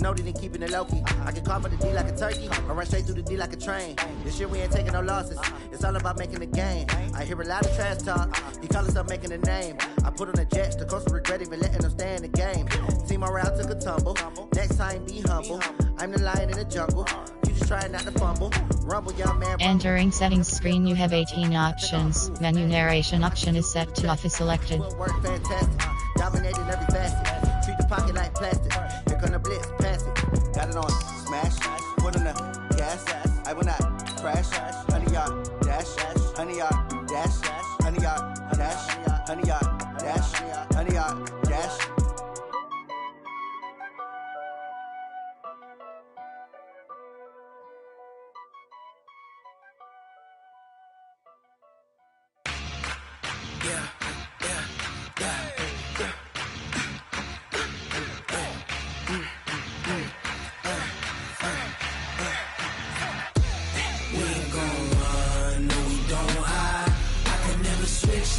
snowed and keeping it low-key. I can call for the D like a turkey, or run straight through the D like a train. This year we ain't taking no losses, it's all about making the game. I hear a lot of trash talk, he call himself making a name. I put on the jets, the coast regret even letting them stay in the game. Team morale took a tumble, next time be humble. I'm the lion in the jungle, you just trying not to fumble. Rumble, young man. Entering settings screen, you have 18 options. Menu narration option is set to office selected. Work fantastic, dominated every facet. Treat the pocket like plastic. Here come the blitz, pass it. Got it on smash, put on the gas. I will not crash. 100 yard dash, 100 yard dash, 100 yard dash, 100 yard dash, 100 yard dash.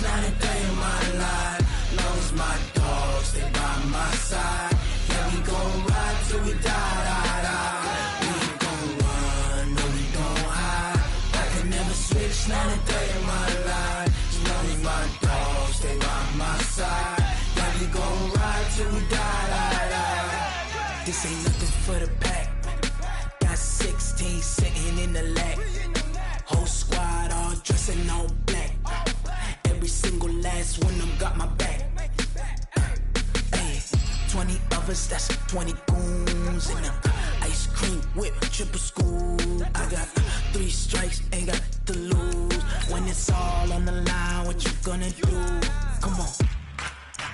Not a day in my life, long as my dogs, they by my side. Yeah, we gon' ride till we die. We ain't gon' run, no we don't hide. I can never switch, not a day in my life. As long as my dogs, they by my side. Yeah, we gon' ride till we die. This ain't nothing for the pack. Got 16 sitting in the lap. Whole squad all dressing all black. Every single last one of them got my back. Hey, 20 of us, that's 20 goons. And ice cream whip, triple school. I got 3 strikes, ain't got to lose. When it's all on the line, what you gonna do? Come on,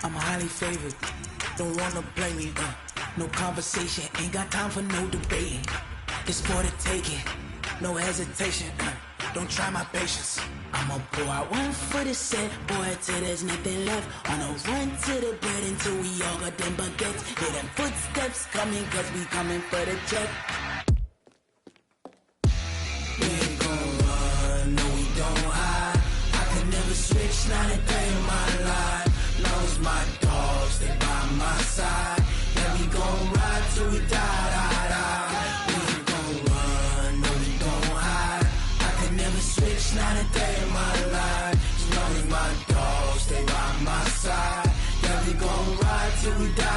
I'm highly favored. Don't wanna blame me, no conversation, ain't got time for no debating. It's for the taking, no hesitation. Don't try my patience. I'ma pour out one for the set, boy, till there's nothing left. On a run to the bread until we all got them baguettes. Hear them footsteps coming, cause we coming for the check. We ain't gon' run, no we don't hide. I can never switch, not a day in my life. Long as my dogs, they by my side. Yeah, we gon' ride till we die. We ain't gon' run, no we don't hide. I can never switch, not a day in my life. As long as my dogs, they by my side. Yeah, we gon' ride till we die.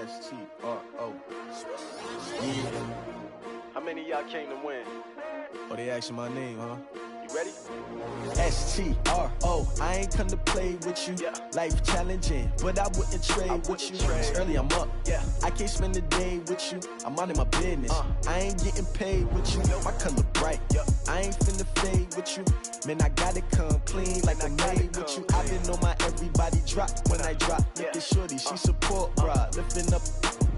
S-T-R-O. Yeah. How many of y'all came to win? Oh, they asking my name, huh? You ready? S-T-R-O. I ain't come to play with you. Yeah. Life challenging, but I wouldn't trade with you. trade. It's early, I'm up. Yeah. I can't spend the day with you. I'm minding my business. I ain't getting paid with you. My color bright. Yeah. I ain't finna fade with you. Man, I gotta come clean like I made with you. I've been on my everybody drop when I drop. Look at shorty, she support, bruh. Lifting up,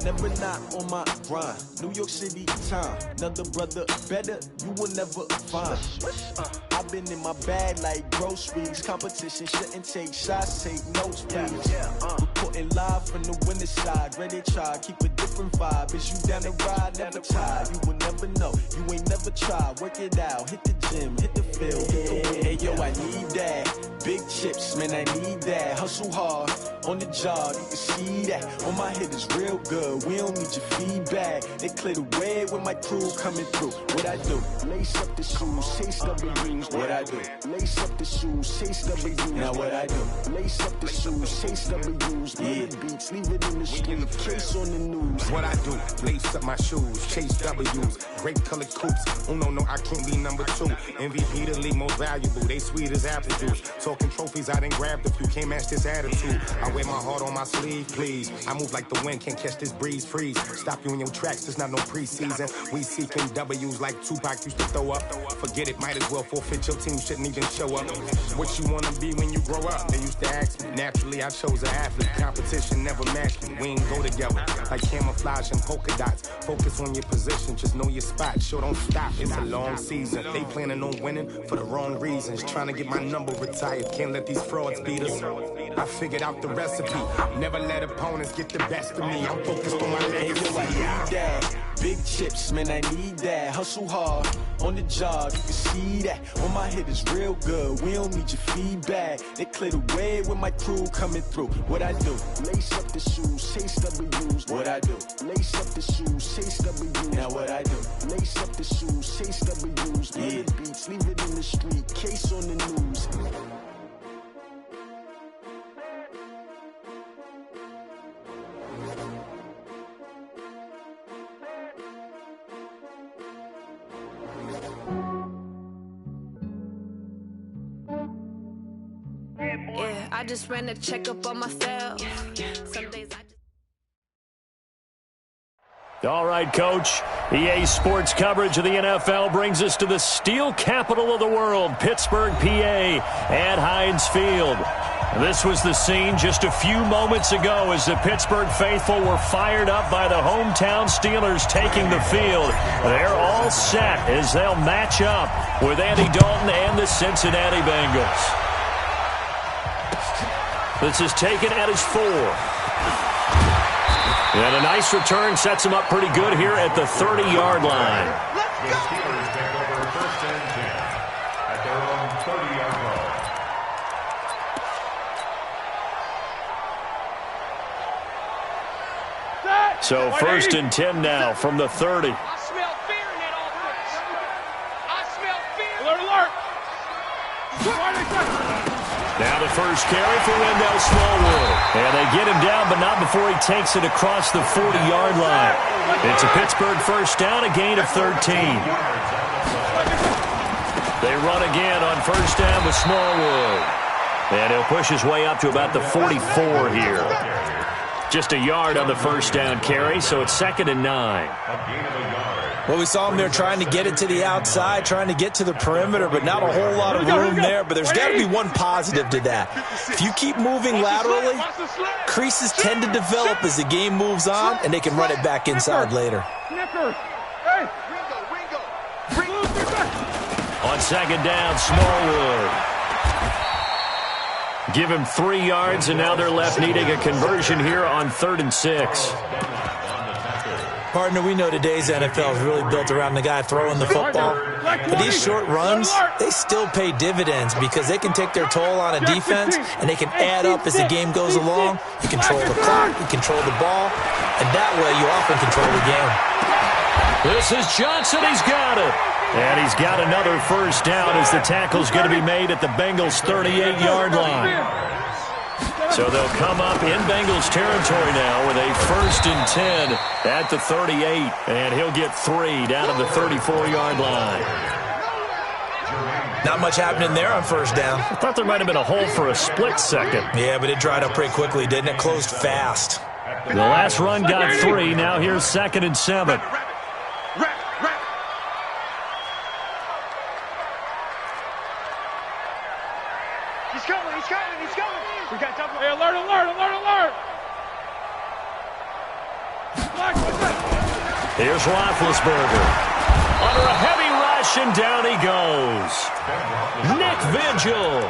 never not on my grind. New York City time, another brother better, you will never find. I've been in my bag like groceries. Competition shouldn't take shots, take notes, please. Reporting live from the winter side. Ready to try, keep a different vibe. Is you down the ride, never tired. You will never know, you ain't never tried. Work it out, hit the gym, hit the field, hit the wheel. Hey yo, I need that. Big chips, man, I need that. Hustle hard, on the job, you can see that. On my head is real good, we don't need your feedback. They clear the way when my crew coming through. What I do? Lace up the shoes, chase W's. What I do? Lace up the shoes, chase W's. Now what I do? Lace up the shoes, chase W's. Yeah. Beats, leave it in the street, case on the news. What I do? Lace up my shoes, chase W's. Great colored coops. Oh no, I can't be number 2. MVP the league most valuable. They sweet as apple juice. Talking trophies, I done grabbed a few. Can't match this attitude. I wear my heart on my sleeve, please. I move like the wind, can't catch this breeze. Freeze. Stop you in your tracks, there's not no preseason. We seeking W's like Tupac used to throw up. Forget it, might as well forfeit. Your team shouldn't even show up. What you wanna be when you grow up? They used to ask me. Naturally, I chose an athlete. Competition never match me, we ain't go together. Like camouflage and polka dots. Focus on your position, just know your spot. Sure, don't stop, it's a long season. They planning on winning for the wrong reasons. Trying to get my number retired, can't let these frauds beat us. I figured out the recipe, never let opponents get the best of me. I'm focused on my legacy. Big chips, man, I need that. Hustle hard on the job, you can see that. On my head is real good, we don't need your feedback. They clear the way with my crew coming through. What I do? Lace up the shoes, chase W's. What I do? Lace up the shoes, chase W's. Now what I do? Lace up the shoes, chase W's. Yeah. The beats, leave it in the street, case on the news. I just ran a checkup on myself. Some days I just... All right, Coach. EA Sports coverage of the NFL brings us to the steel capital of the world, Pittsburgh, PA, at Heinz Field. This was the scene just a few moments ago as the Pittsburgh faithful were fired up by the hometown Steelers taking the field. They're all set as they'll match up with Andy Dalton and the Cincinnati Bengals. This is taken at his 4. And a nice return sets him up pretty good here at the 30-yard line. The Steelers take over 1st and 10 at their own 30-yard line. So 1st and 10 now from the 30. I smell fear in that offense. I smell fear. Alert, alert. Now the first carry for Wendell Smallwood. And they get him down, but not before he takes it across the 40-yard line. It's a Pittsburgh first down, a gain of 13. They run again on first down with Smallwood. And he'll push his way up to about the 44 here. Just a yard on the first down carry, so it's 2nd and 9. Well, we saw him there trying to get it to the outside, trying to get to the perimeter, but not a whole lot of room there. But there's got to be one positive to that. If you keep moving laterally, creases tend to develop as the game moves on, and they can run it back inside later. On 2nd down, Smallwood. Give him 3 yards, and now they're left needing a conversion here on 3rd and 6. Partner, we know today's NFL is really built around the guy throwing the football. But these short runs, they still pay dividends because they can take their toll on a defense, and they can add up as the game goes along. You control the clock, you control the ball, and that way you often control the game. This is Johnson. He's got it. And he's got another first down as the tackle's going to be made at the Bengals' 38-yard line. So they'll come up in Bengals territory now with a 1st and 10 at the 38. And he'll get 3 down at the 34-yard line. Not much happening there on first down. I thought there might have been a hole for a split second. Yeah, but it dried up pretty quickly, didn't it? Closed fast. The last run got 3. Now here's 2nd and 7. He's coming. We got double. Hey, alert. Here's Roethlisberger. Under a heavy rush, and down he goes. Nick Vigil.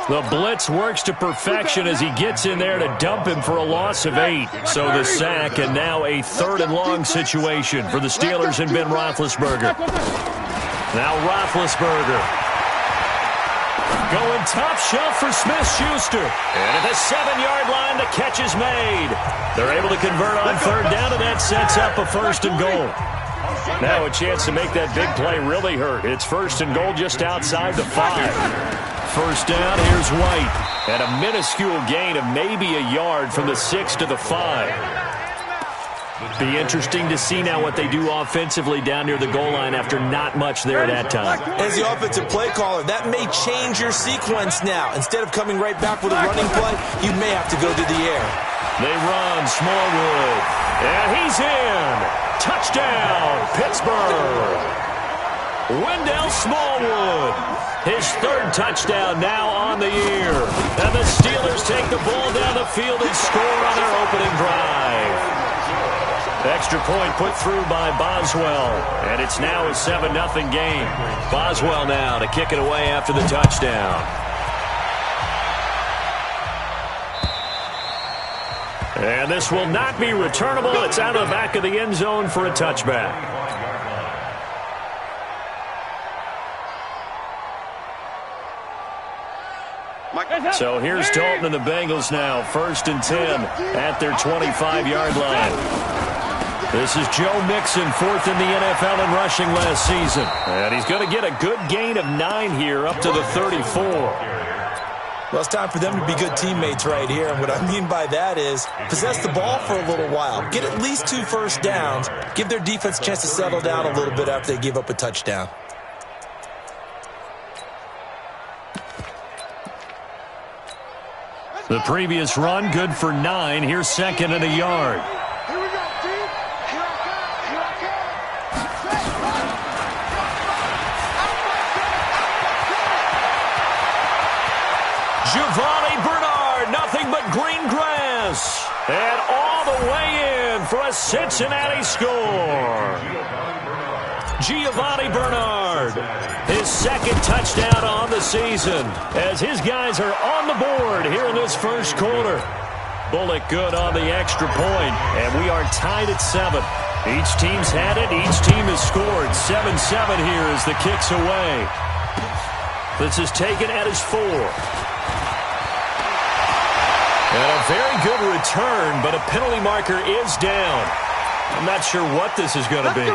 The blitz works to perfection as he gets in there to dump him for a loss of 8. So the sack, and now a 3rd and long situation for the Steelers and Ben Roethlisberger. Now Roethlisberger. Going top shelf for Smith-Schuster. And at the 7-yard line, the catch is made. They're able to convert on 3rd down, and that sets up a 1st and goal. Now a chance to make that big play really hurt. It's 1st and goal just outside the 5. First down, here's White. And a minuscule gain of maybe a yard from the 6 to the 5. Be interesting to see now what they do offensively down near the goal line after not much there at that time. As the offensive play caller, that may change your sequence now. Instead of coming right back with a running play, you may have to go to the air. They run, Smallwood, and he's in. Touchdown, Pittsburgh. Wendell Smallwood. His third touchdown now on the year. And the Steelers take the ball down the field and score on their opening drive. Extra point put through by Boswell. And it's now a 7-0 game. Boswell now to kick it away after the touchdown. And this will not be returnable. It's out of the back of the end zone for a touchback. So here's Dalton and the Bengals now. 1st and 10 at their 25-yard line. This is Joe Mixon, 4th in the NFL in rushing last season. And he's going to get a good gain of 9 here up to the 34. Well, it's time for them to be good teammates right here. And what I mean by that is possess the ball for a little while. Get at least 2 first downs. Give their defense a chance to settle down a little bit after they give up a touchdown. The previous run, good for 9. Here's 2nd and a yard. Here we go, team. Here I Giovanni Bernard, nothing but green grass. And all the way in for a Cincinnati score. Giovanni Bernard, his 2nd touchdown on the season as his guys are on the board here in this first quarter. Bullock good on the extra point, and we are tied at 7. Each team's had it. Each team has scored. 7-7 here as the kick's away. This is taken at his 4. And a very good return, but a penalty marker is down. I'm not sure what this is going to be.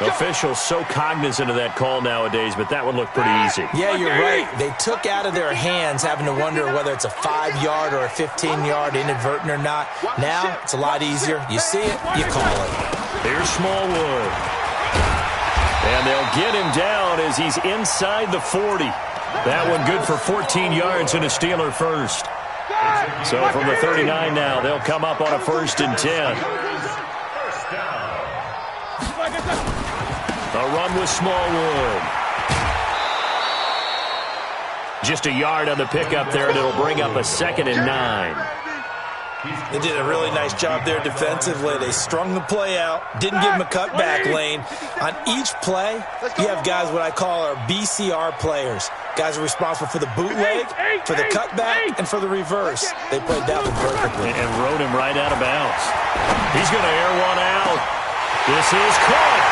Officials so cognizant of that call nowadays, but that one looked pretty easy. Yeah, you're right. They took out of their hands having to wonder whether it's a 5-yard or a 15-yard inadvertent or not. Now, it's a lot easier. You see it, you call it. Here's Smallwood. And they'll get him down as he's inside the 40. That one good for 14 yards and a Steeler first. So from the 39 now, they'll come up on a 1st and 10. A run with Smallwood. Just a yard on the pickup there, and it'll bring up a 2nd and 9. They did a really nice job there defensively. They strung the play out, didn't give him a cutback lane. On each play, you have guys what I call our BCR players. Guys are responsible for the bootleg, for the cutback, and for the reverse. They played that one perfectly. And rode him right out of bounds. He's going to air one out. This is caught.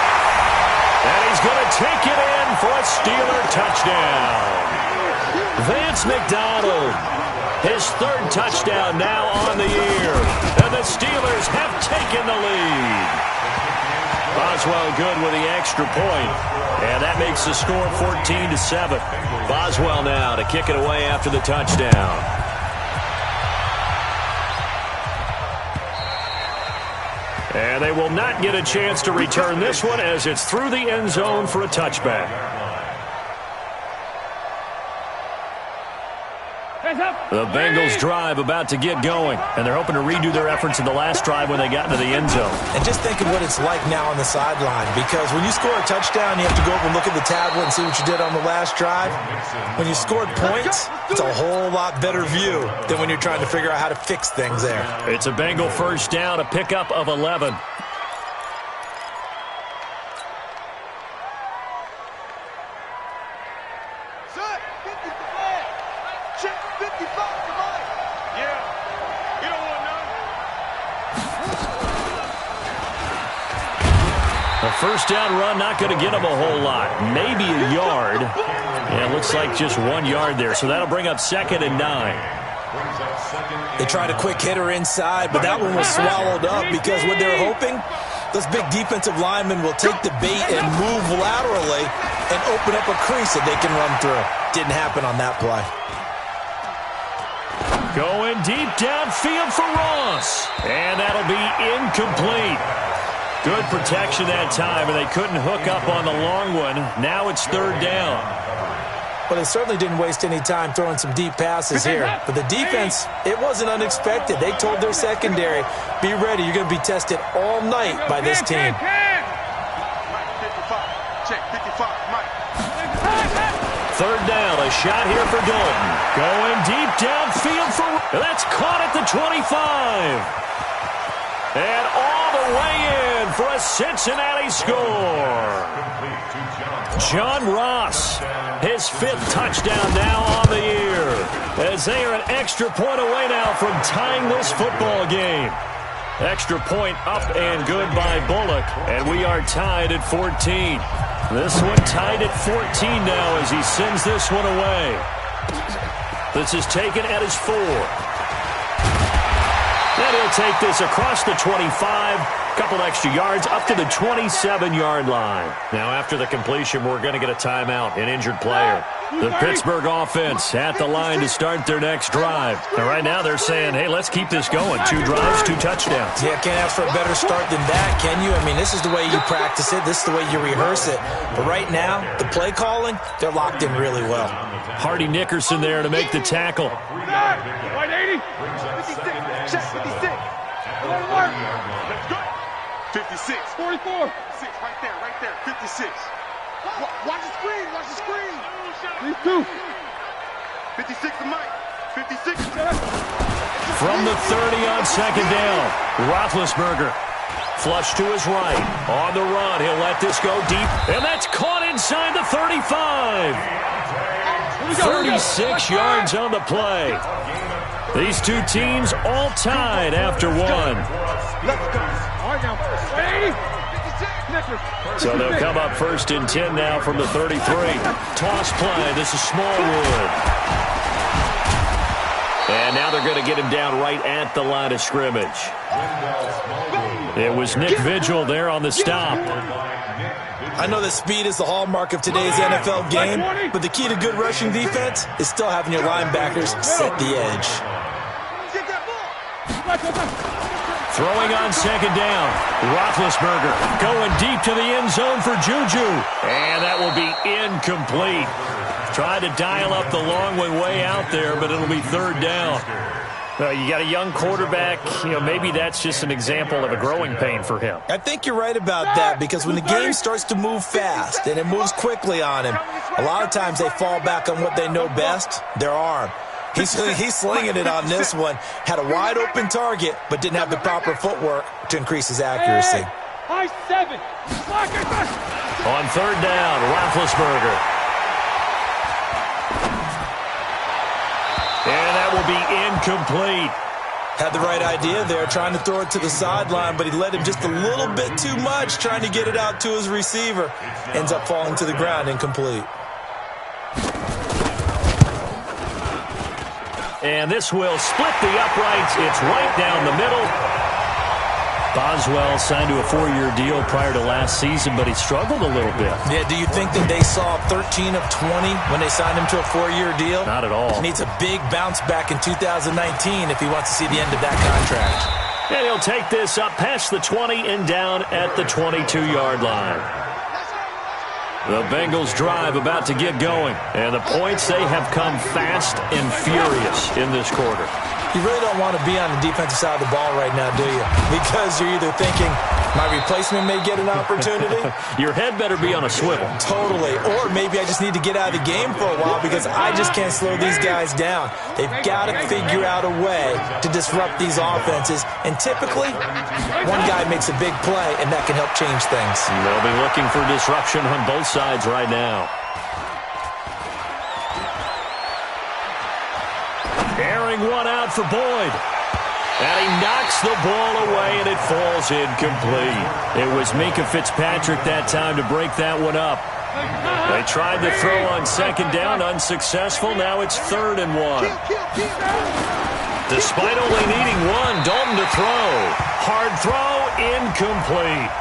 And he's going to take it in for a Steeler touchdown. Vance McDonald, his 3rd touchdown now on the year. And the Steelers have taken the lead. Boswell good with the extra point. And that makes the score 14-7. Boswell now to kick it away after the touchdown. And they will not get a chance to return this one as it's through the end zone for a touchback. The Bengals drive about to get going, and they're hoping to redo their efforts in the last drive when they got into the end zone. And just think of what it's like now on the sideline, because when you score a touchdown, you have to go over and look at the tablet and see what you did on the last drive. When you scored points, it's a whole lot better view than when you're trying to figure out how to fix things there. It's a Bengal first down, a pickup of 11. A first down run, not going to get him a whole lot. Maybe a yard. Yeah, it looks like just 1 yard there. So that'll bring up 2nd and 9. They tried a quick hitter inside, but that one was swallowed up because what they're hoping, those big defensive linemen will take the bait and move laterally and open up a crease that they can run through. Didn't happen on that play. Going deep downfield for Ross. And that'll be incomplete. Good protection that time, and they couldn't hook up on the long one. Now it's 3rd down. Well, they certainly didn't waste any time throwing some deep passes here. But the defense, it wasn't unexpected. They told their secondary, be ready. You're going to be tested all night by this team. check, 55, Mike. Third down, a shot here for Dalton. Going deep downfield for... That's caught at the 25. And all the way in for a Cincinnati score. John Ross, his 5th touchdown now on the year, as they are an extra point away now from tying this football game. Extra point up and good by Bullock, and we are tied at 14. This one tied at 14 now as he sends this one away. This is taken at his 4. And he'll take this across the 25, couple extra yards up to the 27-yard line. Now after the completion, we're going to get a timeout, an injured player. The Pittsburgh offense at the line to start their next drive. And right now they're saying, hey, let's keep this going. 2 drives, 2 touchdowns. Yeah, can't ask for a better start than that, can you? I mean, this is the way you practice it. This is the way you rehearse it. But right now, the play calling, they're locked in really well. Hardy Nickerson there to make the tackle. 180. 56. Check 56. 56. 44. 6, right there, 56. Watch the screen, watch the screen. These 2. 56 to Mike. 56. From the 30 on second down, Roethlisberger. Flush to his right. On the run, he'll let this go deep. And that's caught inside the 35. 36 yards on the play. These two teams all tied after 1. So they'll come up 1st and 10 now from the 33. Toss play. This is Smallwood. And now they're going to get him down right at the line of scrimmage. It was Nick Vigil there on the stop. I know that speed is the hallmark of today's NFL game, but the key to good rushing defense is still having your linebackers set the edge. Throwing on second down, Roethlisberger going deep to the end zone for Juju. And that will be incomplete. Tried to dial up the long way out there, but it'll be 3rd down. You got a young quarterback, maybe that's just an example of a growing pain for him. I think you're right about that, because when the game starts to move fast and it moves quickly on him, a lot of times they fall back on what they know best, their arm. He's slinging it on this one. Had a wide-open target, but didn't have the proper footwork to increase his accuracy. High 7. On 3rd down, Roethlisberger. And that will be incomplete. Had the right idea there, trying to throw it to the sideline, but he led him just a little bit too much, trying to get it out to his receiver. Ends up falling to the ground, incomplete. And this will split the uprights. It's right down the middle. Boswell signed to a 4-year deal prior to last season, but he struggled a little bit. Yeah, do you think that they saw 13 of 20 when they signed him to a 4-year deal? Not at all. He needs a big bounce back in 2019 if he wants to see the end of that contract. And he'll take this up past the 20 and down at the 22-yard line. The Bengals drive about to get going, and the points, they have come fast and furious in this quarter. You really don't want to be on the defensive side of the ball right now, do you? Because you're either thinking, my replacement may get an opportunity. Your head better be on a swivel. Totally. Or maybe I just need to get out of the game for a while because I just can't slow these guys down. They've got to figure out a way to disrupt these offenses. And typically, one guy makes a big play, and that can help change things. They'll be looking for disruption on both sides right now. Airing one out for Boyd. And he knocks the ball away, and it falls incomplete. It was Minkah Fitzpatrick that time to break that one up. They tried to throw on second down, unsuccessful. Now it's 3rd and 1. Despite only needing 1, Dalton to throw. Hard throw, incomplete.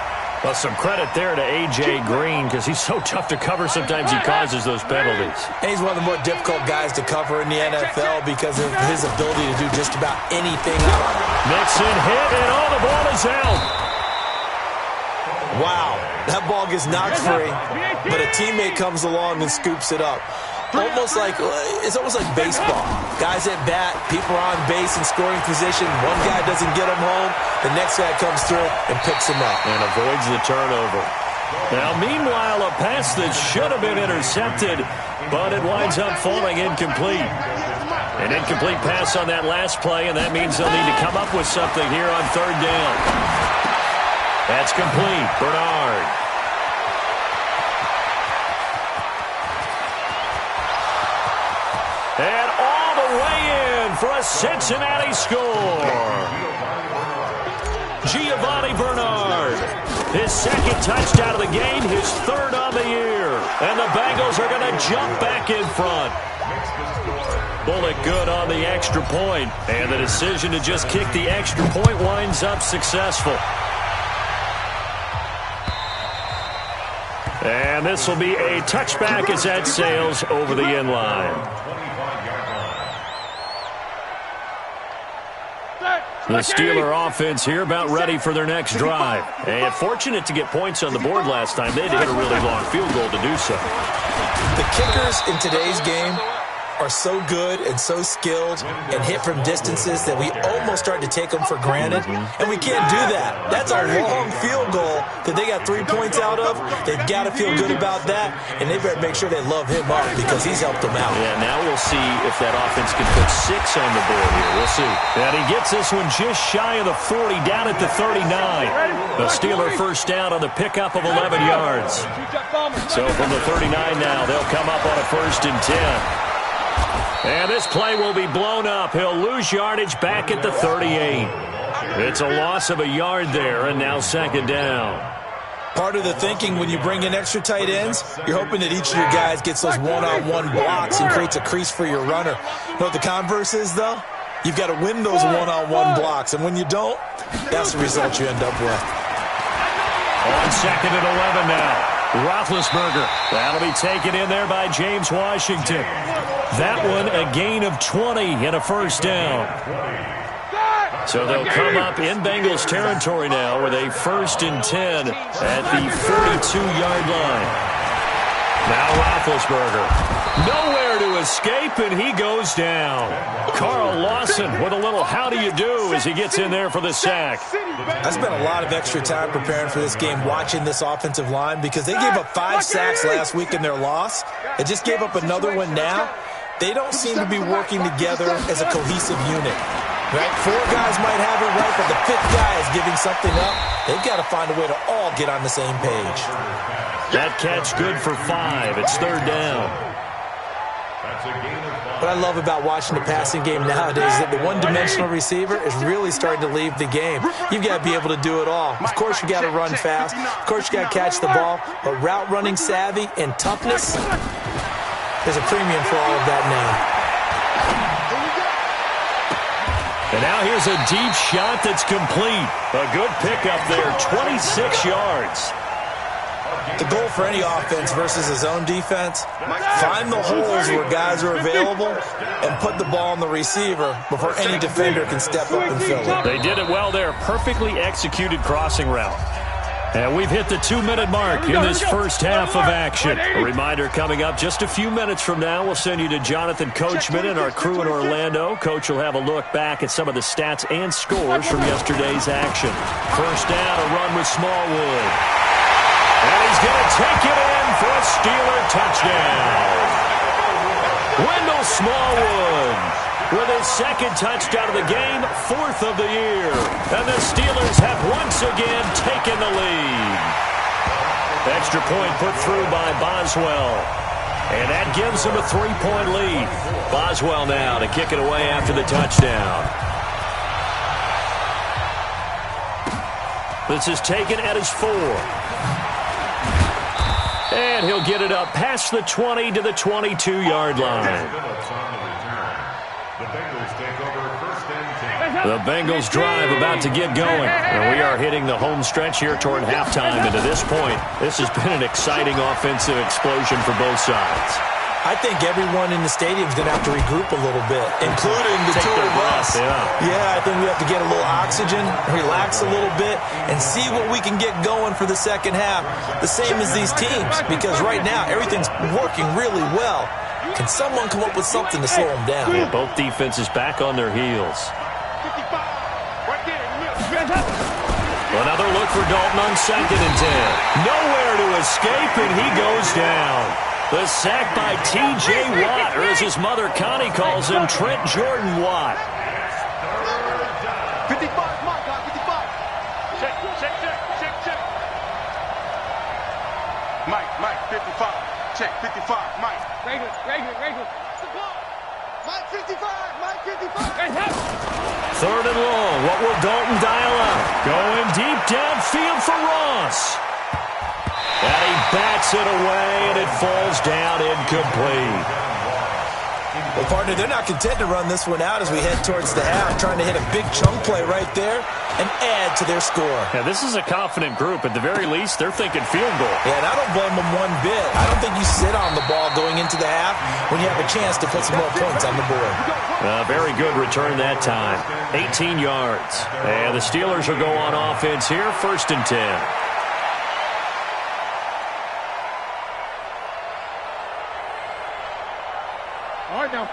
Well, some credit there to A.J. Green because he's so tough to cover. Sometimes he causes those penalties. And he's one of the more difficult guys to cover in the NFL because of his ability to do just about anything. Mixon hit, and the ball is out. Wow, that ball gets knocked free, but a teammate comes along and scoops it up. It's almost like baseball. Guys at bat, people are on base in scoring position. One guy doesn't get him home. The next guy comes through and picks him up. And avoids the turnover. Now, meanwhile, a pass that should have been intercepted, but it winds up falling incomplete. An incomplete pass on that last play, and that means they'll need to come up with something here on third down. That's complete. Bernard. And all the way in for a Cincinnati score. Giovanni Bernard. His second touchdown of the game, his third on the year. And the Bengals are going to jump back in front. Bullet good on the extra point. And the decision to just kick the extra point winds up successful. And this will be a touchback as that sails over the end line. The Steeler offense here about ready for their next drive. And fortunate to get points on the board last time. They had to hit a really long field goal to do so. The kickers in today's game are so good and so skilled and hit from distances that we almost start to take them for granted. And we can't do that. That's a long field goal that they got 3 points out of. They've got to feel good about that, and they better make sure they love him up because he's helped them out. Yeah, now we'll see if that offense can put 6 on the board here. We'll see. And he gets this one just shy of the 40, down at the 39. The Steeler first down on the pickup of 11 yards. So from the 39 now, they'll come up on a 1st and 10. And this play will be blown up. He'll lose yardage back at the 38. It's a loss of a yard there, and now 2nd down. Part of the thinking when you bring in extra tight ends, you're hoping that each of your guys gets those one-on-one blocks and creates a crease for your runner. You know what the converse is, though? You've got to win those one-on-one blocks, and when you don't, that's the result you end up with. On 2nd and 11 now. Roethlisberger. That'll be taken in there by James Washington. That one a gain of 20 and a 1st down. So they'll come up in Bengals territory now with a 1st and 10 at the 42-yard line. Now Roethlisberger. Nowhere to escape, and he goes down. Carl Lawson with a little how do you do as he gets in there for the sack. I spent a lot of extra time preparing for this game watching this offensive line because they gave up 5 sacks last week in their loss. They just gave up another one now. They don't seem to be working together as a cohesive unit. Right? 4 guys might have it right, but the 5th guy is giving something up. They've got to find a way to all get on the same page. That catch good for 5. It's 3rd down. What I love about watching the passing game nowadays is that the one-dimensional receiver is really starting to leave the game. You've got to be able to do it all. Of course, you got to run fast. Of course, you got to catch the ball. But route running savvy and toughness, there's a premium for all of that now. And now here's a deep shot that's complete. A good pickup there, 26 yards. The goal for any offense versus a zone defense, find the holes where guys are available and put the ball on the receiver before any defender can step up and fill it. They did it well there. Perfectly executed crossing route. And we've hit the 2-minute mark in this first half of action. A reminder coming up just a few minutes from now, we'll send you to Jonathan Coachman and our crew in Orlando. Coach will have a look back at some of the stats and scores from yesterday's action. First down, a run with Smallwood. And he's going to take it in for a Steeler touchdown. Wendell Smallwood with his 2nd touchdown of the game, 4th of the year. And the Steelers have once again taken the lead. Extra point put through by Boswell. And that gives them a 3-point lead. Boswell now to kick it away after the touchdown. This is taken at his 4. And he'll get it up past the 20 to the 22-yard line. The Bengals drive about to get going. And we are hitting the home stretch here toward halftime. And to this point, this has been an exciting offensive explosion for both sides. I think everyone in the stadium is going to have to regroup a little bit, including the 2 of us. Yeah, I think we have to get a little oxygen, relax a little bit, and see what we can get going for the second half. The same as these teams, because right now everything's working really well. Can someone come up with something to slow them down? Yeah, both defenses back on their heels. Another look for Dalton on 2nd and 10. Nowhere to escape, and he goes down. The sack by T.J. Watt, or as his mother Connie calls him, Trent Jordan Watt. 55, Mike, 55. Check. Mike, 55. Check, 55, Mike. Regular. Mike, 55. 3rd and long. What will Dalton dial up? Going deep downfield for Ross. And he bats it away, and it falls down incomplete. Well, partner, they're not content to run this one out as we head towards the half, trying to hit a big chunk play right there and add to their score. Yeah, this is a confident group. At the very least, they're thinking field goal. Yeah, and I don't blame them one bit. I don't think you sit on the ball going into the half when you have a chance to put some more points on the board. Very good return that time. 18 yards. And the Steelers will go on offense here, 1st and 10.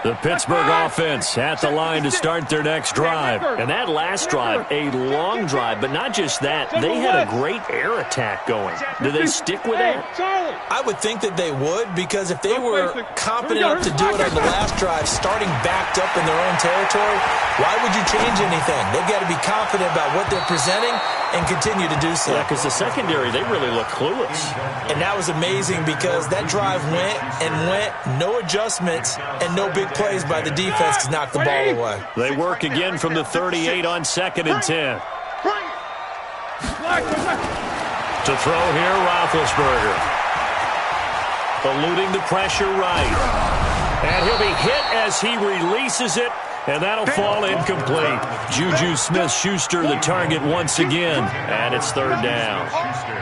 The Pittsburgh offense at the line to start their next drive. And that last drive, a long drive, but not just that. They had a great air attack going. Do they stick with that? I would think that they would, because if they were competent enough to do it on the last drive, starting backed up in their own territory, why would you change anything? They've got to be confident about what they're presenting and continue to do so. Yeah, because the secondary, they really look clueless. And that was amazing because that drive went, no adjustments, and no big plays by the defense to knock the ball away. They work again from the 38 on 2nd and 10. To throw here, Roethlisberger. Eluding the pressure right. And he'll be hit as he releases it. And that'll fall incomplete. Juju Smith-Schuster the target once again. And it's 3rd down.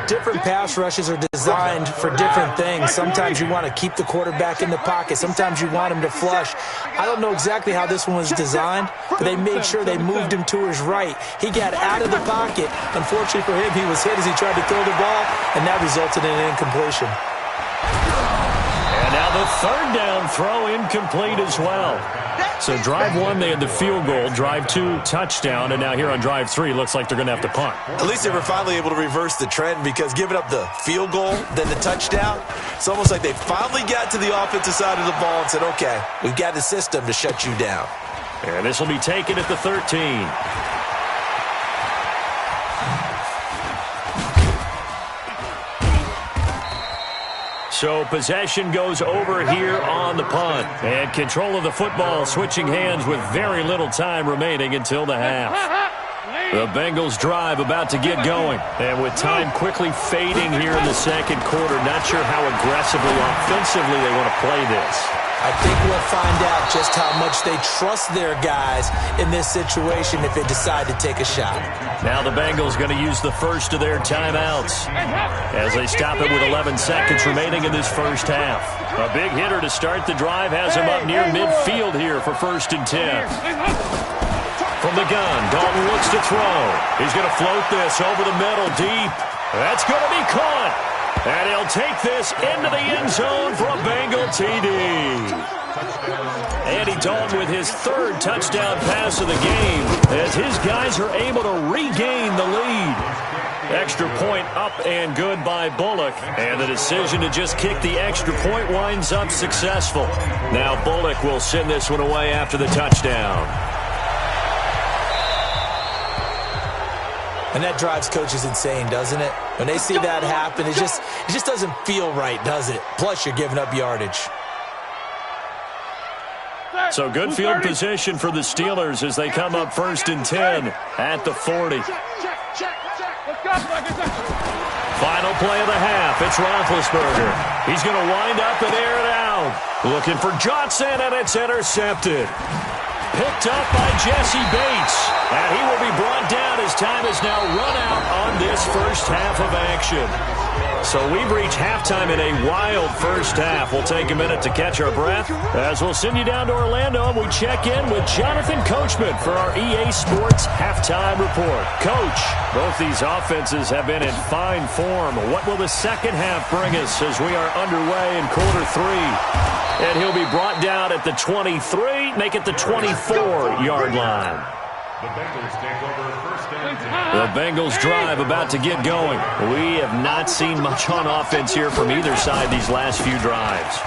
Different pass rushes are designed for different things. Sometimes you want to keep the quarterback in the pocket. Sometimes you want him to flush. I don't know exactly how this one was designed, but they made sure they moved him to his right. He got out of the pocket. Unfortunately for him, he was hit as he tried to throw the ball, and that resulted in an incompletion. And now the 3rd down throw incomplete as well. So drive 1, they had the field goal. Drive 2, touchdown. And now here on drive 3, looks like they're going to have to punt. At least they were finally able to reverse the trend, because giving up the field goal, then the touchdown, it's almost like they finally got to the offensive side of the ball and said, okay, we've got a system to shut you down. And this will be taken at the 13. So possession goes over here on the punt. And control of the football switching hands with very little time remaining until the half. The Bengals drive about to get going. And with time quickly fading here in the 2nd quarter, not sure how aggressively, offensively they want to play this. I think we'll find out just how much they trust their guys in this situation if they decide to take a shot. Now the Bengals going to use the first of their timeouts as they stop it with 11 seconds remaining in this first half. A big hitter to start the drive has him up near midfield here for 1st and 10. From the gun, Dalton looks to throw. He's going to float this over the middle deep. That's going to be caught. And he'll take this into the end zone for a Bengal TD. Andy Dalton with his 3rd touchdown pass of the game as his guys are able to regain the lead. Extra point up and good by Bullock. And the decision to just kick the extra point winds up successful. Now Bullock will send this one away after the touchdown. And that drives coaches insane, doesn't it? When they see that happen, it just doesn't feel right, does it? Plus, you're giving up yardage. So good field position for the Steelers as they come up 1st and 10 at the 40. Final play of the half. It's Roethlisberger. He's going to wind up and air it out. Looking for Johnson, and it's intercepted. Picked up by Jesse Bates. And he will be brought down as time is now run out on this first half of action. So we've reached halftime in a wild first half. We'll take a minute to catch our breath as we'll send you down to Orlando and we check in with Jonathan Coachman for our EA Sports Halftime Report. Coach, both these offenses have been in fine form. What will the second half bring us as we are underway in quarter 3? And he'll be brought down at the 23, make it the 24-yard line. The Bengals take over first and 10. The Bengals drive about to get going. We have not seen much on offense here from either side these last few drives.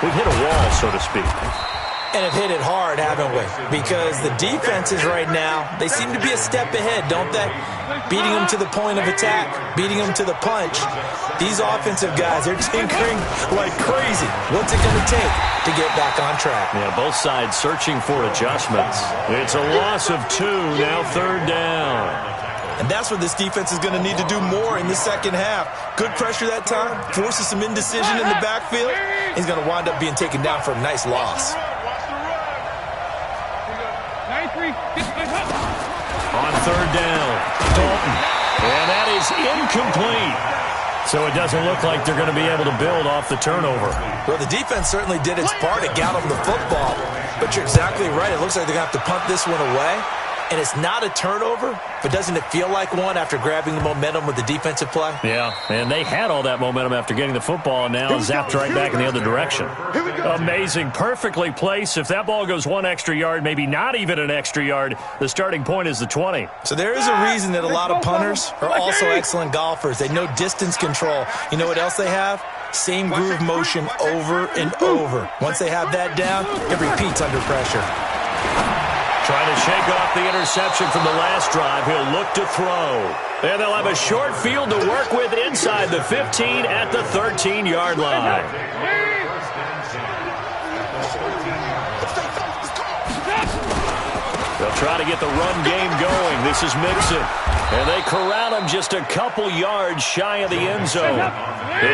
We've hit a wall, so to speak. And have hit it hard, haven't we? Because the defenses right now, they seem to be a step ahead, don't they? Beating them to the point of attack, beating them to the punch. These offensive guys, they're tinkering like crazy. What's it going to take to get back on track? Yeah, both sides searching for adjustments. It's a loss of 2, now third down. And that's what this defense is going to need to do more in the second half. Good pressure that time, forces some indecision in the backfield. He's going to wind up being taken down for a nice loss. On third down, Dalton. And that is incomplete. So it doesn't look like they're going to be able to build off the turnover. Well, the defense certainly did its part to gallop the football. But you're exactly right. It looks like they're going to have to punt this one away. And it's not a turnover, but doesn't it feel like one after grabbing the momentum with the defensive play? Yeah, and they had all that momentum after getting the football and now zapped right back in the other direction. Amazing, perfectly placed. If that ball goes 1 extra yard, maybe not even an extra yard, the starting point is the 20. So there is a reason that a lot of punters are also excellent golfers. They know distance control. You know what else they have? Same groove motion over and over. Once they have that down, it repeats under pressure. Trying to shake off the interception from the last drive. He'll look to throw. And they'll have a short field to work with inside the 15 at the 13-yard line. They'll try to get the run game going. This is Mixon. And they corral him just a couple yards shy of the end zone.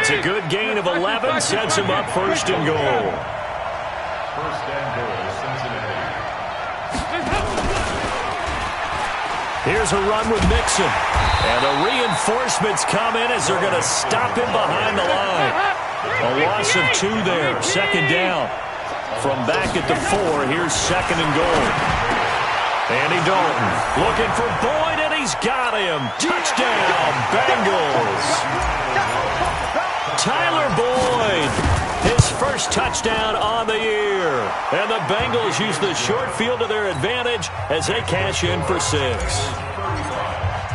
It's a good gain of 11. Sets him up first and goal. First and goal, Cincinnati. Here's a run with Mixon. And the reinforcements come in as they're going to stop him behind the line. A loss of 2 there. Second down. From back at the 4, here's second and goal. Andy Dalton looking for Boyd, and he's got him. Touchdown, Bengals. Tyler Boyd. His first touchdown on the year. And the Bengals use the short field to their advantage as they cash in for 6.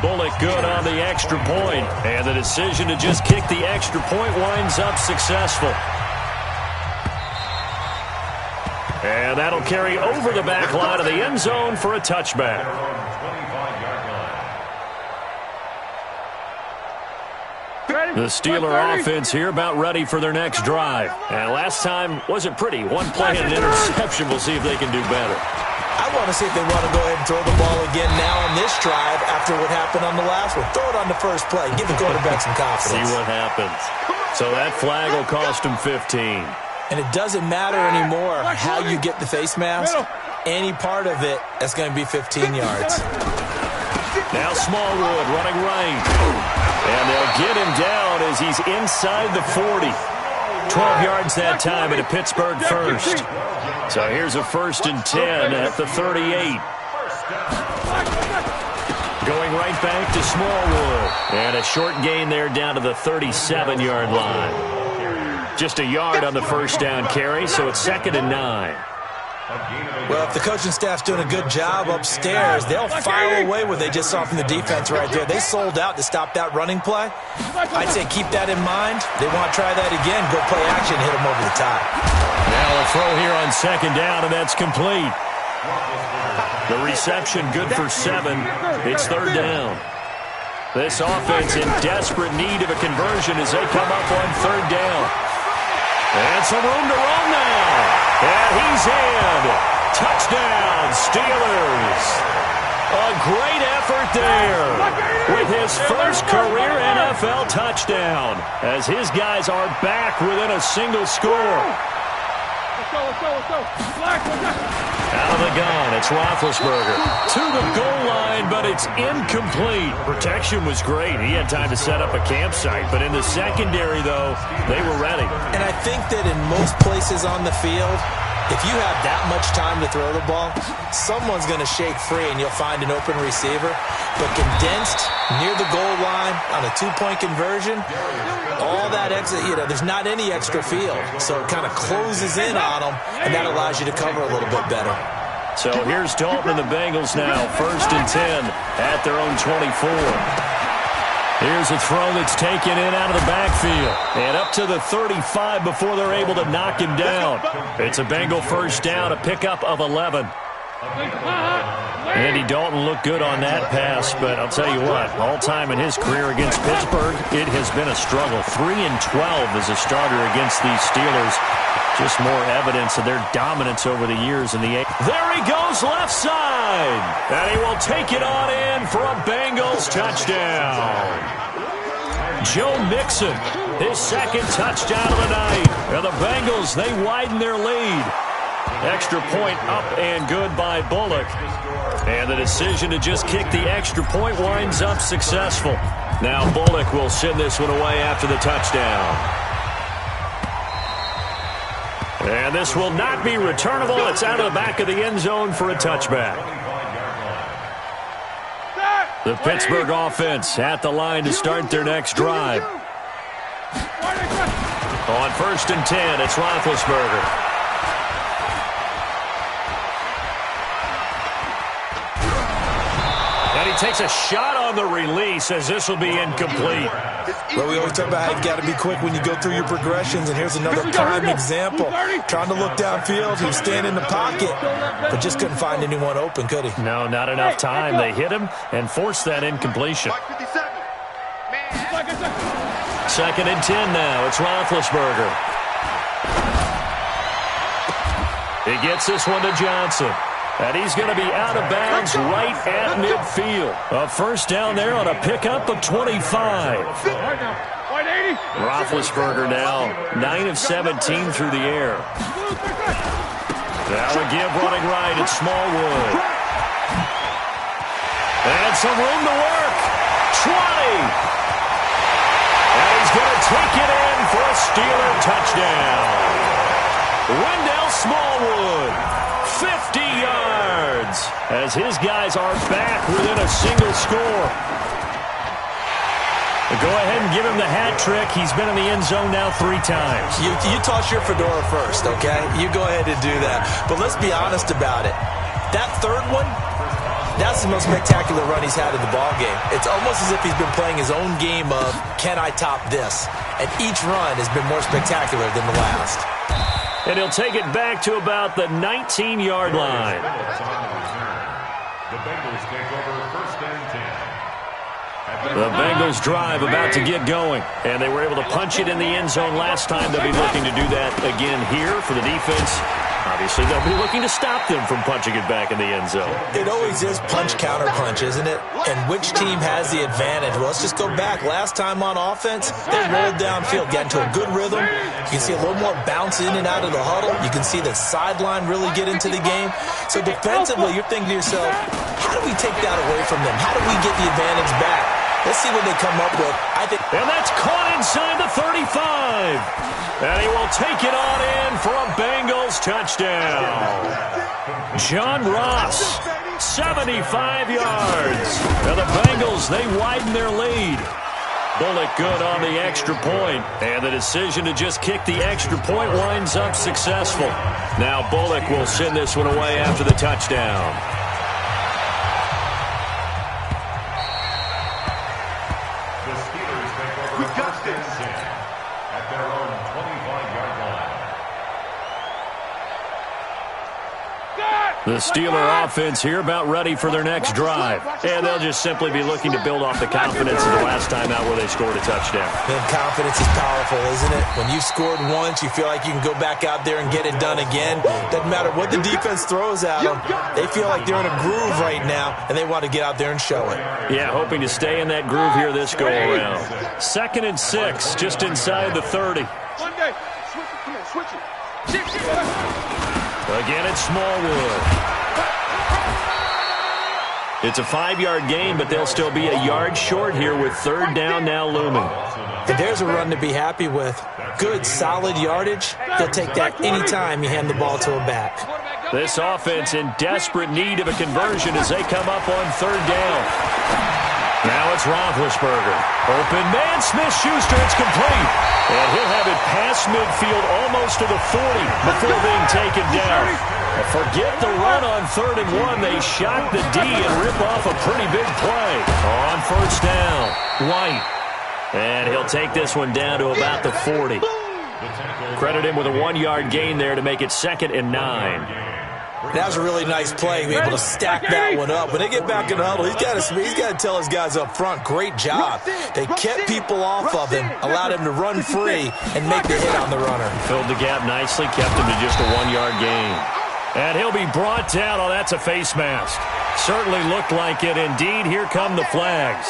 Bullock good on the extra point. And the decision to just kick the extra point winds up successful. And that'll carry over the back line of the end zone for a touchback. The Steeler offense here about ready for their next drive. And last time wasn't pretty. 1 play and an interception. We'll see if they can do better. I want to see if they want to go ahead and throw the ball again now on this drive after what happened on the last one. Throw it on the first play. Give the quarterback some confidence. See what happens. So that flag will cost him 15. And it doesn't matter anymore how you get the face mask. Any part of it, that's going to be 15 yards. Now Smallwood running right. And they'll get him down as he's inside the 40. 12 yards that time at a Pittsburgh first. So here's a 1st and 10 at the 38. Going right back to Smallwood. And a short gain there down to the 37-yard line. Just a yard on the first down carry, so it's 2nd and 9. Well, if the coaching staff's doing a good job upstairs, they'll file away what they just saw from the defense right there. They sold out to stop that running play. I'd say keep that in mind. They want to try that again. Go play action, hit them over the top. Now a throw here on 2nd down, and that's complete. The reception good for 7. It's 3rd down. This offense in desperate need of a conversion as they come up on 3rd down. And some room to run now. And he's in. Touchdown, Steelers. A great effort there with his first career NFL touchdown as his guys are back within a single score. Out of the gun, it's Roethlisberger. To the goal line, but it's incomplete. Protection was great. He had time to set up a campsite. But in the secondary, though, they were ready. And I think that in most places on the field, if you have that much time to throw the ball, someone's going to shake free and you'll find an open receiver. But condensed near the goal line on a 2-point conversion, all that exit, there's not any extra field. So it kind of closes in on them, and that allows you to cover a little bit better. So here's Dalton and the Bengals now, 1st and 10 at their own 24. Here's a throw that's taken in out of the backfield. And up to the 35 before they're able to knock him down. It's a Bengal first down, a pickup of 11. Andy Dalton looked good on that pass, but I'll tell you what, all time in his career against Pittsburgh, it has been a struggle. 3-12 as a starter against these Steelers. Just more evidence of their dominance over the years in the eighth. There he goes left side. And he will take it on in for a Bengals touchdown. Joe Mixon, his 2nd touchdown of the night. And the Bengals, they widen their lead. Extra point up and good by Bullock. And the decision to just kick the extra point winds up successful. Now Bullock will send this one away after the touchdown. And this will not be returnable. It's out of the back of the end zone for a touchback. The Pittsburgh offense at the line to start their next drive. On 1st and 10, it's Roethlisberger. And he takes a shot on the release as this will be incomplete. Well, we always talk about how you got to be quick when you go through your progressions, and here's another prime example. Trying to look downfield, he was standing in the pocket, but just couldn't find anyone open, could he? No, not enough time. They hit him and forced that incompletion. 2nd and 10 now. It's Roethlisberger. He gets this one to Johnson. And he's going to be out of bounds right at midfield. A first down there on a pickup of 25. Roethlisberger now 9 of 17 through the air. Now a give running right at Smallwood. And some room to work. 20. And he's going to take it in for a Steeler touchdown. Wendell Smallwood. 50 yards as his guys are back within a single score. Go ahead and give him the hat trick. He's been in the end zone now 3 times. You toss your fedora first, okay? You go ahead and do that. But let's be honest about it. That 3rd one, that's the most spectacular run he's had in the ballgame. It's almost as if he's been playing his own game of, can I top this? And each run has been more spectacular than the last. And he'll take it back to about the 19-yard line. The Bengals take over 1st and 10. The Bengals drive about to get going. And they were able to punch it in the end zone last time. They'll be looking to do that again here for the defense. Obviously, they'll be looking to stop them from punching it back in the end zone. It always is punch-counter-punch, isn't it? And which team has the advantage? Well, let's just go back. Last time on offense, they rolled downfield, got into a good rhythm. You can see a little more bounce in and out of the huddle. You can see the sideline really get into the game. So defensively, you're thinking to yourself, how do we take that away from them? How do we get the advantage back? Let's see what they come up with. And that's caught inside the 35. And he will take it on in for a Bengals touchdown. John Ross, 75 yards. And the Bengals, they widen their lead. Bullock good on the extra point. And the decision to just kick the extra point winds up successful. Now Bullock will send this one away after the touchdown. At their own 25-yard line. The Steeler offense here about ready for their next drive. And they'll just simply be looking to build off the confidence of the last time out where they scored a touchdown. And confidence is powerful, isn't it? When you've scored once, you feel like you can go back out there and get it done again. Doesn't matter what the defense throws at them. They feel like they're in a groove right now, and they want to get out there and show it. Yeah, hoping to stay in that groove here this go-around. 2nd and 6, just inside the 30. Switch it. Again, it's Smallwood. It's a 5-yard gain, but they'll still be a yard short here with 3rd down now looming. And there's a run to be happy with. Good, solid yardage. They'll take that anytime you hand the ball to a back. This offense in desperate need of a conversion as they come up on 3rd down. Now it's Roethlisberger. Open man, Smith-Schuster, it's complete. And he'll have it past midfield almost to the 40 before being taken down. Forget the run on 3rd and 1. They shock the D and rip off a pretty big play. On 1st down, White. And he'll take this one down to about the 40. Credit him with a 1-yard gain there to make it 2nd and 9. That was a really nice play, be able to stack that one up. When they get back in the huddle, he's got to tell his guys up front, great job. They kept people off of him, allowed him to run free, and make the hit on the runner. Filled the gap nicely, kept him to just a 1-yard gain. And he'll be brought down. Oh, that's a face mask. Certainly looked like it. Indeed, here come the flags.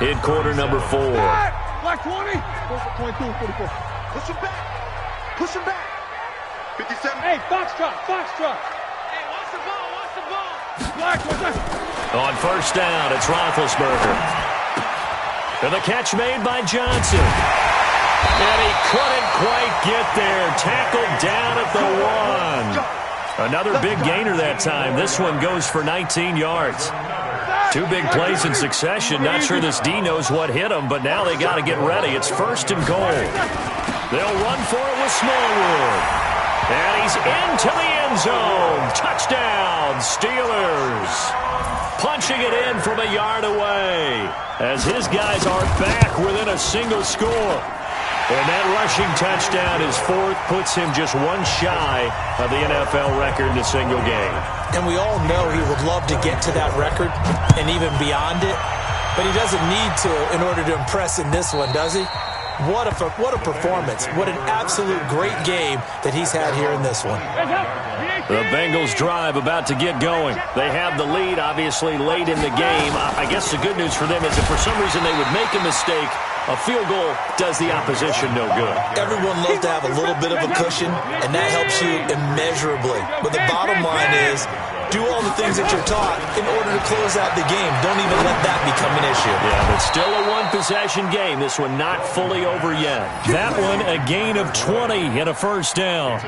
In quarter number 4. Black 20. 22, 44. Push him back. Push him back. 57. Hey, Foxtrot. Hey, watch the ball. Black, what's that? On 1st down, it's Roethlisberger. And the catch made by Johnson. And he couldn't quite get there. Tackled down at the 1. Another big gainer that time. This one goes for 19 yards. 2 big plays in succession. Not sure this D knows what hit him, but now they got to get ready. It's 1st and goal. They'll run for it with Smallwood. And he's into the end zone. Touchdown, Steelers. Punching it in from a yard away as his guys are back within a single score. And that rushing touchdown is 4th, puts him just 1 shy of the NFL record in a single game. And we all know he would love to get to that record and even beyond it, but he doesn't need to in order to impress in this one, does he? What a performance. What an absolute great game that he's had here in this one. The Bengals drive about to get going. They have the lead, obviously, late in the game. I guess the good news for them is if for some reason they would make a mistake, a field goal does the opposition no good. Everyone loves to have a little bit of a cushion, and that helps you immeasurably. But the bottom line is, do all the things that you're taught in order to close out the game. Don't even let that become an issue. Yeah, but still a 1-possession game. This one not fully over yet. That one a gain of 20 and a 1st down.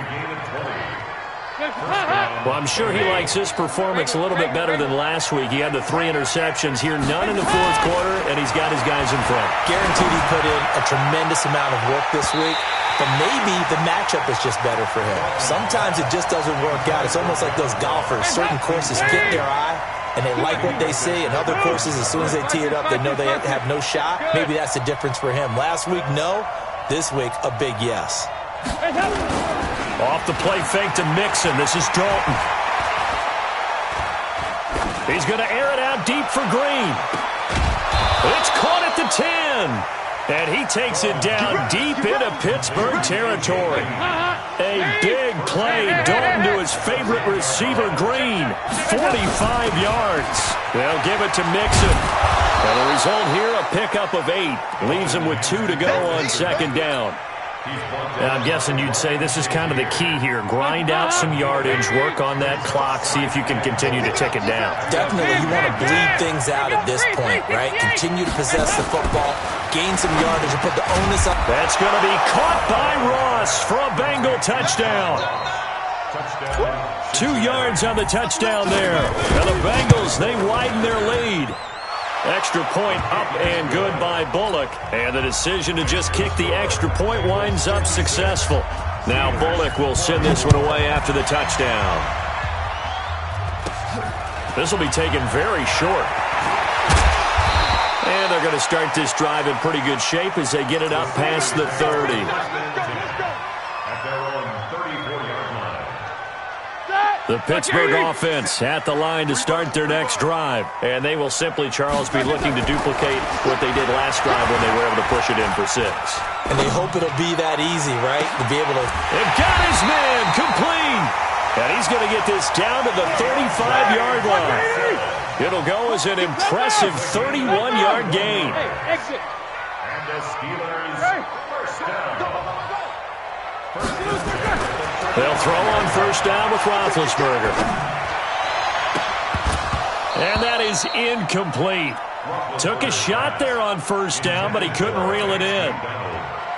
Well, I'm sure he likes his performance a little bit better than last week. He had the 3 interceptions here, none in the 4th quarter, and he's got his guys in front. Guaranteed he put in a tremendous amount of work this week, but maybe the matchup is just better for him. Sometimes it just doesn't work out. It's almost like those golfers. Certain courses fit their eye, and they like what they see, and other courses, as soon as they tee it up, they know they have no shot. Maybe that's the difference for him. Last week, no. This week, a big yes. Off the play fake to Mixon. This is Dalton. He's going to air it out deep for Green. It's caught at the 10. And he takes it down deep into Pittsburgh territory. A big play. Dalton to his favorite receiver, Green. 45 yards. They'll give it to Mixon. And the result here, a pickup of 8. Leaves him with 2 to go on 2nd down. I'm guessing you'd say this is kind of the key here. Grind out some yardage, work on that clock, see if you can continue to tick it down. Definitely, you want to bleed things out at this point, right? Continue to possess the football, gain some yardage, and put the onus up. That's going to be caught by Ross for a Bengal touchdown. 2 yards on the touchdown there. Now the Bengals, they widen their lead. Extra point up and good by Bullock. And the decision to just kick the extra point winds up successful. Now Bullock will send this one away after the touchdown. This will be taken very short. And they're going to start this drive in pretty good shape as they get it up past the 30. The Pittsburgh offense at the line to start their next drive. And they will simply, Charles, be looking to duplicate what they did last drive when they were able to push it in for 6. And they hope it'll be that easy, right? To be able to... They've got his man complete. And he's going to get this down to the 35-yard line. It'll go as an impressive 31-yard gain. And the Steelers first down. They'll throw on first down with Roethlisberger. And that is incomplete. Took a shot there on first down, but he couldn't reel it in.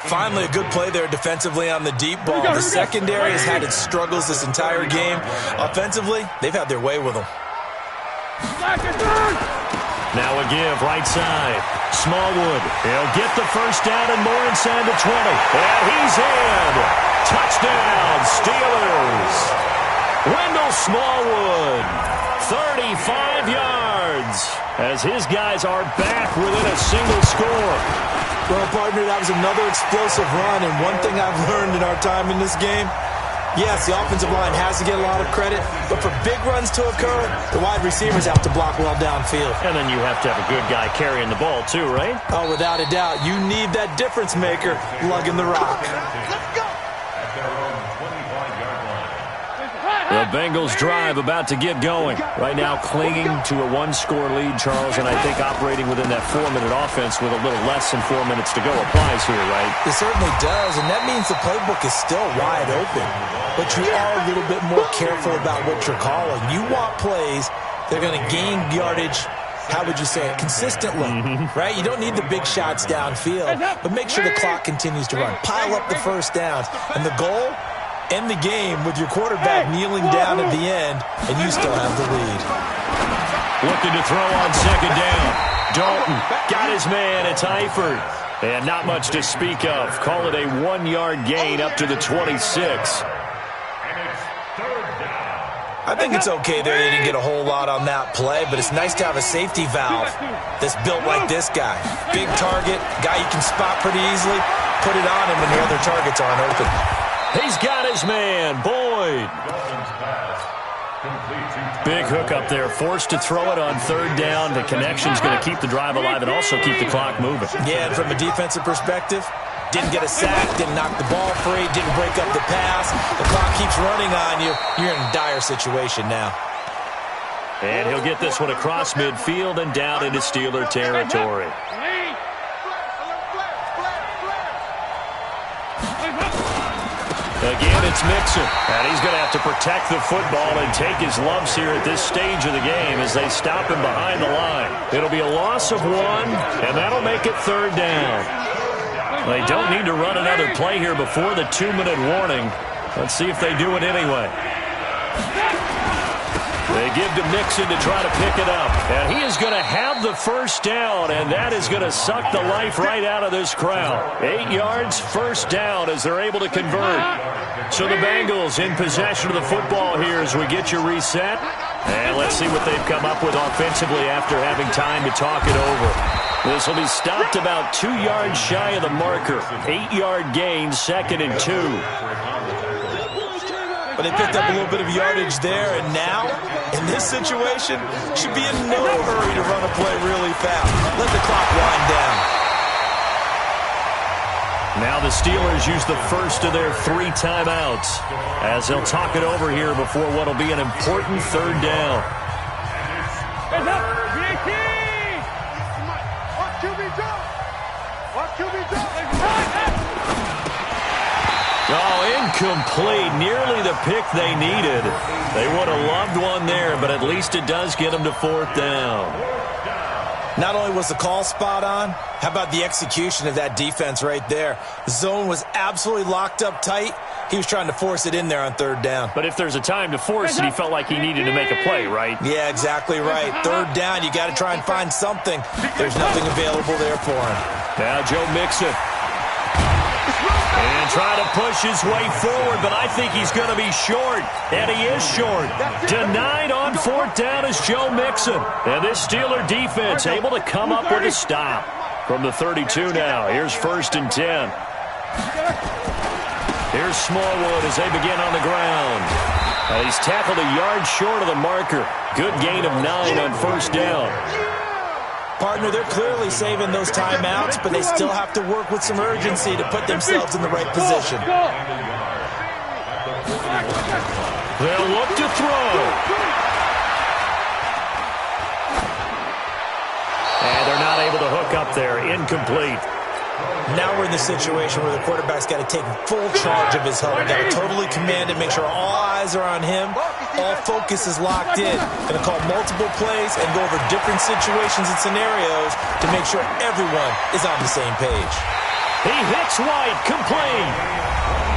Finally, a good play there defensively on the deep ball. The secondary has had its struggles this entire game. Offensively, they've had their way with them. Now a give, right side. Smallwood, he'll get the first down and more inside the 20. And he's in. Touchdown, Steelers. Wendell Smallwood, 35 yards, as his guys are back within a single score. Well, partner, that was another explosive run, and one thing I've learned in our time in this game, yes, the offensive line has to get a lot of credit, but for big runs to occur, the wide receivers have to block well downfield. And then you have to have a good guy carrying the ball too, right? Oh, without a doubt. You need that difference maker lugging the rock. Let's go. The Bengals drive about to get going. Right now clinging to a one-score lead, Charles, and I think operating within that 4-minute offense with a little less than 4 minutes to go applies here, right? It certainly does, and that means the playbook is still wide open. But you are a little bit more careful about what you're calling. You want plays that are going to gain yardage, how would you say it, consistently, right? You don't need the big shots downfield, but make sure the clock continues to run. Pile up the first downs, and the goal, end the game with your quarterback kneeling down at the end, and you still have the lead. Looking to throw on second down. Dalton got his man. It's Eifert. And not much to speak of. Call it a 1-yard gain up to the 26. I think it's okay there. They didn't get a whole lot on that play, but it's nice to have a safety valve that's built like this guy. Big target, guy you can spot pretty easily. Put it on him when the other targets aren't open. He's got his man, Boyd. Big hook up there, forced to throw it on third down. The connection's going to keep the drive alive and also keep the clock moving. Yeah, and from a defensive perspective, didn't get a sack, didn't knock the ball free, didn't break up the pass. The clock keeps running on you. You're in a dire situation now. And he'll get this one across midfield and down into Steeler territory. Again, it's Mixon, and he's going to have to protect the football and take his lumps here at this stage of the game as they stop him behind the line. It'll be a loss of 1, and that'll make it third down. They don't need to run another play here before the 2-minute warning. Let's see if they do it anyway. They give to Mixon to try to pick it up. And he is going to have the first down, and that is going to suck the life right out of this crowd. 8 yards, first down as they're able to convert. So the Bengals in possession of the football here as we get you reset. And let's see what they've come up with offensively after having time to talk it over. This will be stopped about 2 yards shy of the marker. 8-yard gain, 2nd and 2. But they picked up a little bit of yardage there, and now, in this situation, should be in no hurry to run a play really fast. Let the clock wind down. Now the Steelers use the first of their 3 timeouts as they'll talk it over here before what will be an important third down. Oh, incomplete. Nearly the pick they needed. They would have loved one there, but at least it does get them to 4th down. Not only was the call spot on, how about the execution of that defense right there? The zone was absolutely locked up tight. He was trying to force it in there on 3rd down. But if there's a time to force it, he felt like he needed to make a play, right? Yeah, exactly right. 3rd down, you got to try and find something. There's nothing available there for him. Now Joe Mixon. And try to push his way forward, but I think he's going to be short. And he is short. Denied on 4th down is Joe Mixon. And this Steeler defense able to come up with a stop. From the 32 now, here's 1st and 10. Here's Smallwood as they begin on the ground. He's tackled a yard short of the marker. Good gain of 9 on 1st down. Partner, they're clearly saving those timeouts, but they still have to work with some urgency to put themselves in the right position. They'll look to throw. And they're not able to hook up there. Incomplete. Now we're in the situation where the quarterback's got to take full charge of his helmet. Got to totally command it, make sure all eyes are on him. All focus is locked in. Going to call multiple plays and go over different situations and scenarios to make sure everyone is on the same page. He hits White, complete.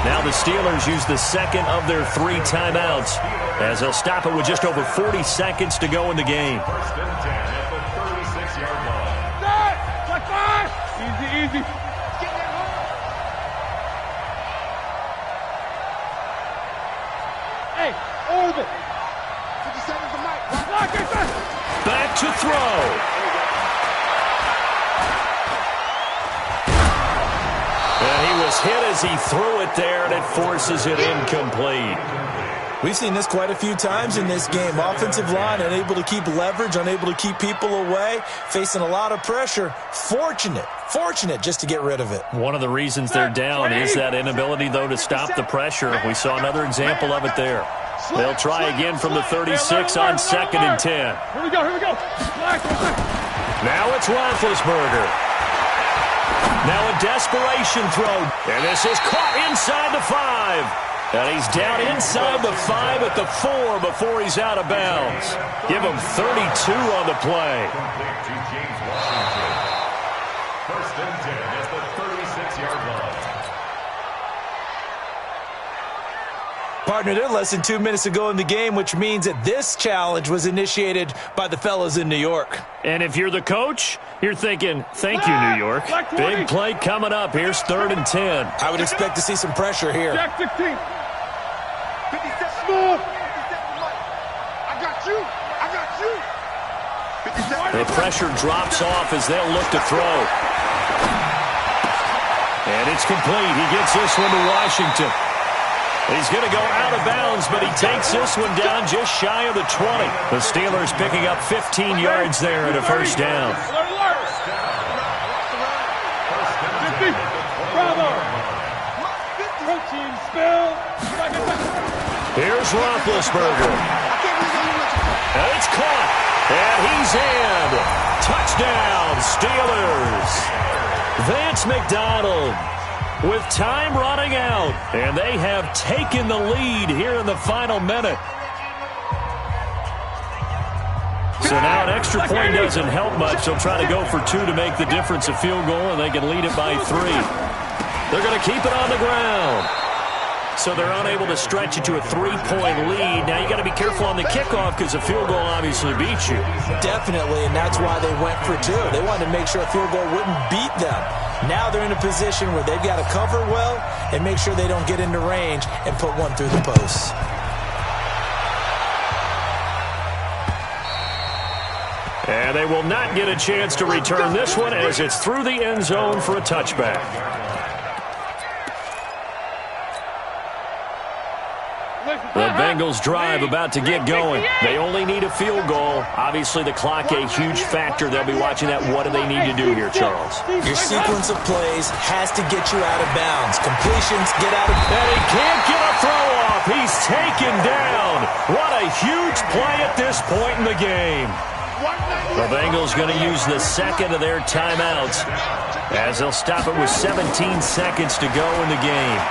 Now the Steelers use the second of their 3 timeouts as they'll stop it with just over 40 seconds to go in the game. First and 10 at the 36-yard line. Easy. Hey, over. 57 for Mike. Back to throw. And he was hit as he threw it there, and it forces it incomplete. We've seen this quite a few times in this game. Offensive line unable to keep leverage, unable to keep people away, facing a lot of pressure. Fortunate just to get rid of it. One of the reasons they're down is that inability, though, to stop the pressure. We saw another example of it there. They'll try again from the 36 on 2nd and 10. Here we go. Now it's Roethlisberger. Now a desperation throw. And this is caught inside the 5. And he's down inside the 5 at the 4 before he's out of bounds. Give him 32 on the play. First and 10 at the 36-yard line. Partner, they're less than 2 minutes to go in the game, which means that this challenge was initiated by the fellas in New York. And if you're the coach, you're thinking, thank you, New York. Big play coming up. Here's 3rd and 10. I would expect to see some pressure here. Jack 16. 57. Smooth. 57. I got you. 57. The pressure drops off as they'll look to throw. And it's complete. He gets this one to Washington. He's going to go out of bounds, but he takes this one down just shy of the 20. The Steelers picking up 15 yards there at a first down. Here's Roethlisberger. And it's caught. And he's in. Touchdown, Steelers. Vance McDonald with time running out. And they have taken the lead here in the final minute. So now an extra point doesn't help much. They'll try to go for 2 to make the difference a field goal, and they can lead it by 3. They're going to keep it on the ground. So they're unable to stretch it to a 3-point lead. Now you got to be careful on the kickoff because a field goal obviously beats you. Definitely, and that's why they went for 2. They wanted to make sure a field goal wouldn't beat them. Now they're in a position where they've got to cover well and make sure they don't get into range and put one through the posts. And they will not get a chance to return this one as it's through the end zone for a touchback. The Bengals drive about to get going. They only need a field goal. Obviously, the clock a huge factor. They'll be watching that. What do they need to do here, Charles? Your sequence of plays has to get you out of bounds. Completions, get out of bounds. And he can't get a throw off. He's taken down. What a huge play at this point in the game. The Bengals going to use the second of their timeouts as they'll stop it with 17 seconds to go in the game.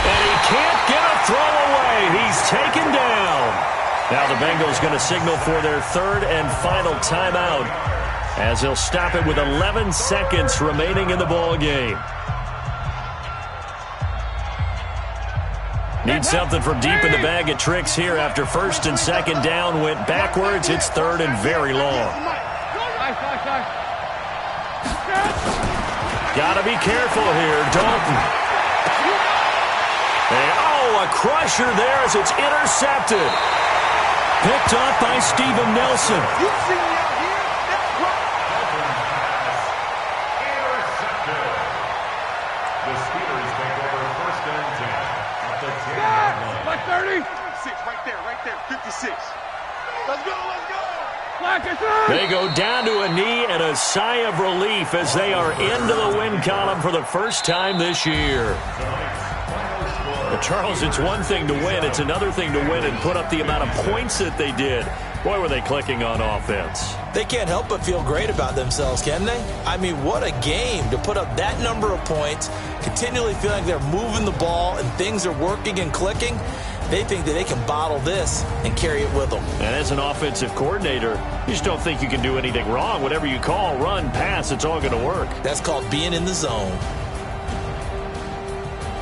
And he can't get a throw away. He's taken down. Now the Bengals going to signal for their 3rd and final timeout as they'll stop it with 11 seconds remaining in the ball game. Need something from deep in the bag of tricks here after 1st and 2nd down went backwards. It's 3rd and very long. Gotta be careful here, Dalton. And, a crusher there as it's intercepted. Picked off by Steven Nelson. The Steelers take over 1st and 10 at the 10-yard line. Like 30. 6, right there, 56. Let's go. They go down to a knee and a sigh of relief as they are into the win column for the first time this year. But Charles, it's one thing to win. It's another thing to win and put up the amount of points that they did. Boy, were they clicking on offense. They can't help but feel great about themselves, can they? I mean, what a game to put up that number of points, continually feeling like they're moving the ball and things are working and clicking. They think that they can bottle this and carry it with them. And as an offensive coordinator, you just don't think you can do anything wrong. Whatever you call, run, pass, it's all going to work. That's called being in the zone.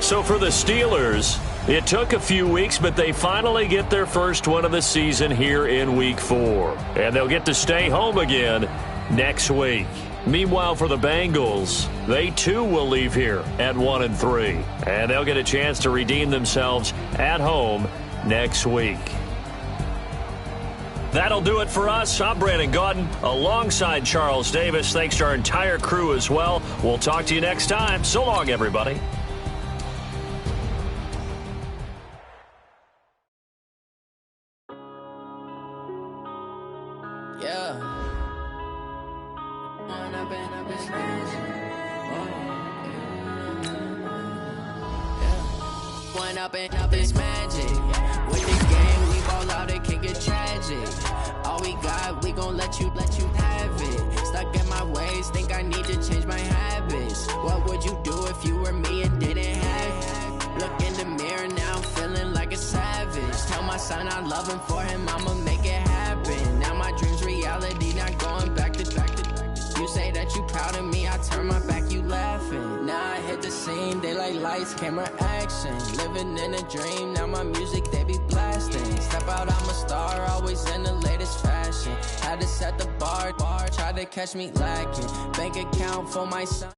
So for the Steelers, it took a few weeks, but they finally get their first one of the season here in Week 4. And they'll get to stay home again next week. Meanwhile, for the Bengals, they too will leave here at 1-3. And they'll get a chance to redeem themselves at home next week. That'll do it for us. I'm Brandon Gaudin alongside Charles Davis. Thanks to our entire crew as well. We'll talk to you next time. So long, everybody. Up is magic. With the game, we ball out, it can get tragic. All we got, we gon' let you have it. Stuck in my ways, think I need to change my habits. What would you do if you were me and didn't have it? Look in the mirror now, I'm feeling like a savage. Tell my son I love him, for him I'ma make it happen. Now my dream's reality, not going back to. You say that you proud of me, I turn my back, you laughing. Now I hit the scene, they like lights, camera, action. Living in a dream, now my music, they be blasting. Step out, I'm a star, always in the latest fashion. Had to set the bar, try to catch me lacking. Bank account for my son.